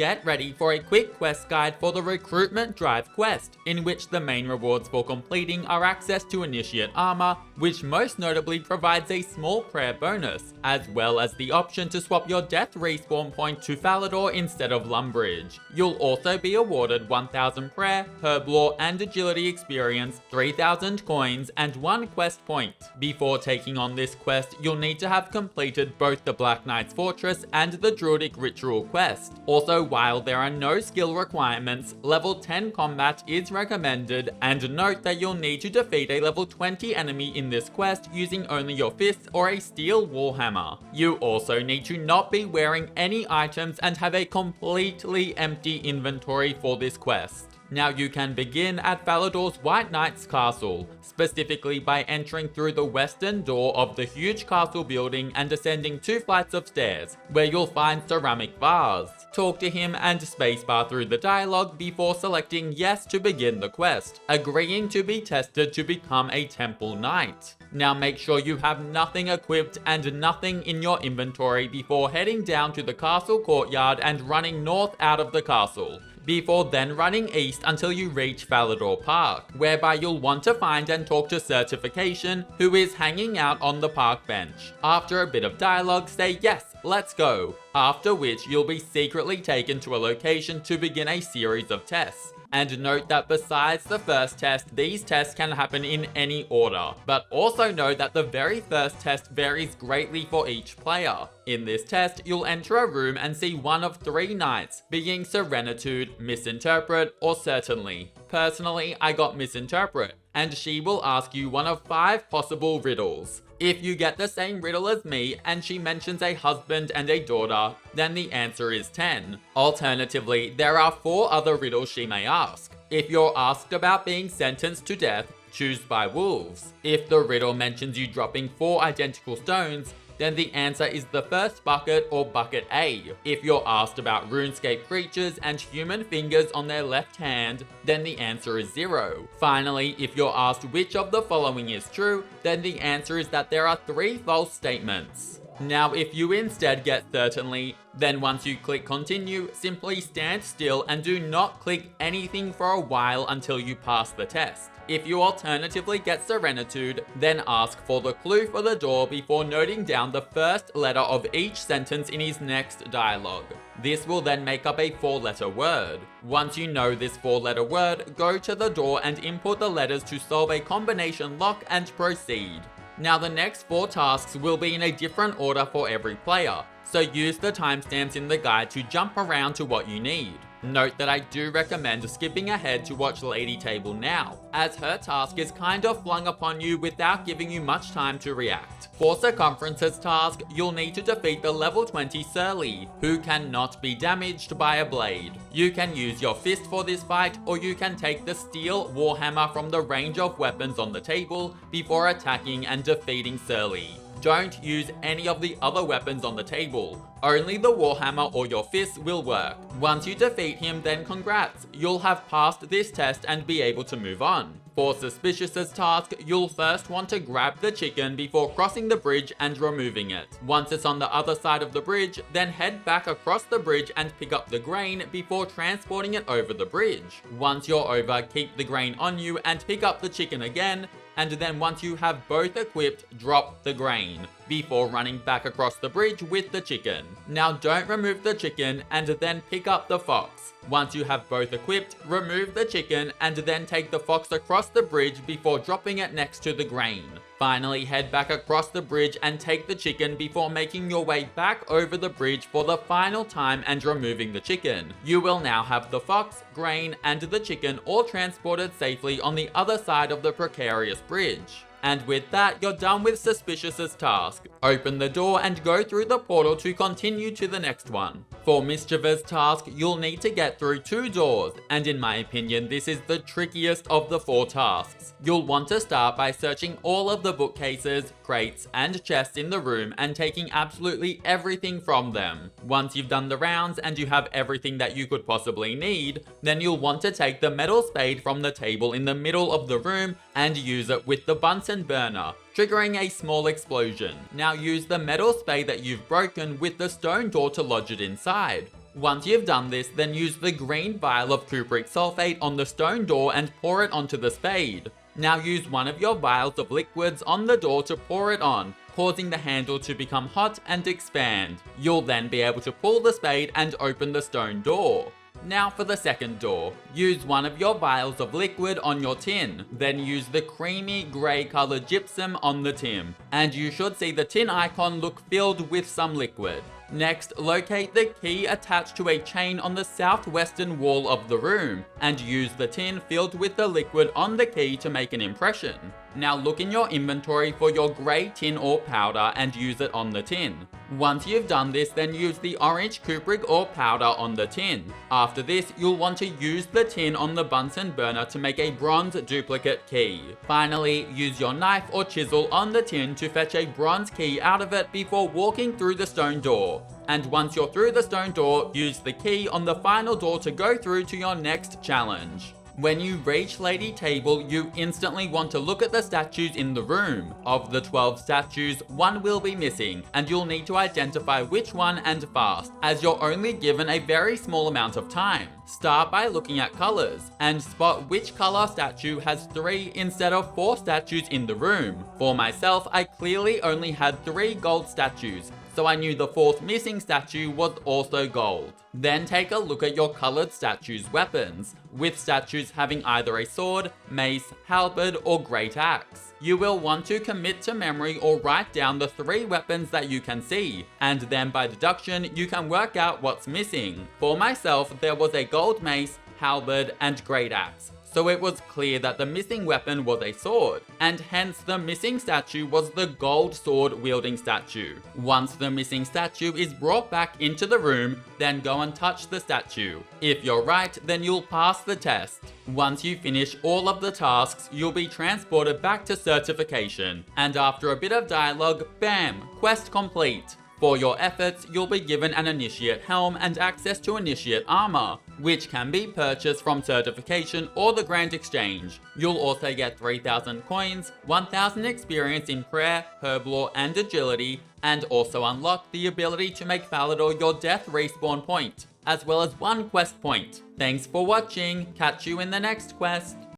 get ready for a quick quest guide for the Recruitment Drive Quest, in which the main rewards for completing are access to Initiate Armour, which most notably provides a small prayer bonus, as well as the option to swap your death respawn point to Falador instead of Lumbridge. You'll also be awarded 1000 prayer, Herblore and agility experience, 3000 coins, and 1 quest point. Before taking on this quest, you'll need to have completed both the Black Knight's Fortress and the Druidic Ritual quest. Also, while there are no skill requirements, level 10 combat is recommended, and note that you'll need to defeat a level 20 enemy in this quest using only your fists or a steel warhammer. You also need to not be wearing any items and have a completely empty inventory for this quest. Now you can begin at Falador's White Knight's castle, specifically by entering through the western door of the huge castle building and ascending 2 flights of stairs, where you'll find Ceramic Vase. Talk to him and spacebar through the dialogue before selecting yes to begin the quest, agreeing to be tested to become a Temple Knight. Now make sure you have nothing equipped and nothing in your inventory before heading down to the castle courtyard and running north out of the castle, before then running east until you reach Falador Park, whereby you'll want to find and talk to Certification, who is hanging out on the park bench. After a bit of dialogue, say yes, let's go, after which you'll be secretly taken to a location to begin a series of tests. And note that besides the first test, these tests can happen in any order. But also know that the very first test varies greatly for each player. In this test, you'll enter a room and see one of 3 knights, being Serenitude, Misinterpret, or Certainly. Personally, I got Misinterpret, and she will ask you one of 5 possible riddles. If you get the same riddle as me and she mentions a husband and a daughter, then the answer is 10. Alternatively, there are 4 other riddles she may ask. If you're asked about being sentenced to death, choose by wolves. If the riddle mentions you dropping 4 identical stones, then the answer is the first bucket or bucket A. If you're asked about RuneScape creatures and human fingers on their left hand, then the answer is 0. Finally, if you're asked which of the following is true, then the answer is that there are 3 false statements. Now, if you instead get Certainly, then once you click continue, simply stand still and do not click anything for a while until you pass the test. If you alternatively get Serenitude, then ask for the clue for the door before noting down the first letter of each sentence in his next dialogue. This will then make up a 4-letter word. Once you know this 4-letter word, go to the door and input the letters to solve a combination lock and proceed. Now the next 4 tasks will be in a different order for every player, so use the timestamps in the guide to jump around to what you need. Note that I do recommend skipping ahead to watch Lady Table now, as her task is kind of flung upon you without giving you much time to react. For Circumference's task, you'll need to defeat the level 20 Surly, who cannot be damaged by a blade. You can use your fist for this fight, or you can take the steel warhammer from the range of weapons on the table before attacking and defeating Surly. Don't use any of the other weapons on the table. Only the warhammer or your fist will work. Once you defeat him, then congrats, you'll have passed this test and be able to move on. For Spishyus' task, you'll first want to grab the chicken before crossing the bridge and removing it. Once it's on the other side of the bridge, then head back across the bridge and pick up the grain before transporting it over the bridge. Once you're over, keep the grain on you and pick up the chicken again, and then once you have both equipped, drop the grain, before running back across the bridge with the chicken. Now don't remove the chicken and then pick up the fox. Once you have both equipped, remove the chicken and then take the fox across the bridge before dropping it next to the grain. Finally, head back across the bridge and take the chicken before making your way back over the bridge for the final time and removing the chicken. You will now have the fox, grain, and the chicken all transported safely on the other side of the precarious bridge. And with that, you're done with Spishyus' task. Open the door and go through the portal to continue to the next one. For Mischievous' task, you'll need to get through 2 doors, and in my opinion, this is the trickiest of the 4 tasks. You'll want to start by searching all of the bookcases, crates, and chests in the room and taking absolutely everything from them. Once you've done the rounds and you have everything that you could possibly need, then you'll want to take the metal spade from the table in the middle of the room and use it with the Bunsen burner, triggering a small explosion. Now use the metal spade that you've broken with the stone door to lodge it inside. Once you've done this, then use the green vial of cupric sulfate on the stone door and pour it onto the spade. Now use one of your vials of liquids on the door to pour it on, causing the handle to become hot and expand. You'll then be able to pull the spade and open the stone door. Now for the second door. Use one of your vials of liquid on your tin, then use the creamy grey coloured gypsum on the tin, and you should see the tin icon look filled with some liquid. Next, locate the key attached to a chain on the southwestern wall of the room, and use the tin filled with the liquid on the key to make an impression. Now look in your inventory for your grey tin ore powder and use it on the tin. Once you've done this, then use the orange cupric ore powder on the tin. After this, you'll want to use the tin on the Bunsen burner to make a bronze duplicate key. Finally, use your knife or chisel on the tin to fetch a bronze key out of it before walking through the stone door. And once you're through the stone door, use the key on the final door to go through to your next challenge. When you reach Lady Table, you instantly want to look at the statues in the room. Of the 12 statues, one will be missing, and you'll need to identify which one and fast, as you're only given a very small amount of time. Start by looking at colours, and spot which colour statue has 3 instead of 4 statues in the room. For myself, I clearly only had 3 gold statues, so I knew the 4th missing statue was also gold. Then take a look at your coloured statues' weapons, with statues having either a sword, mace, halberd or great axe. You will want to commit to memory or write down the 3 weapons that you can see, and then by deduction you can work out what's missing. For myself, there was a gold mace, halberd and great axe. So it was clear that the missing weapon was a sword, and hence the missing statue was the gold sword wielding statue. Once the missing statue is brought back into the room, then go and touch the statue. If you're right, then you'll pass the test. Once you finish all of the tasks, you'll be transported back to certification, and after a bit of dialogue, bam, quest complete. For your efforts, you'll be given an Initiate Helm and access to Initiate Armour, which can be purchased from certification or the Grand Exchange. You'll also get 3,000 coins, 1,000 experience in Prayer, Herblore and Agility, and also unlock the ability to make Falador your death respawn point, as well as 1 quest point. Thanks for watching, catch you in the next quest.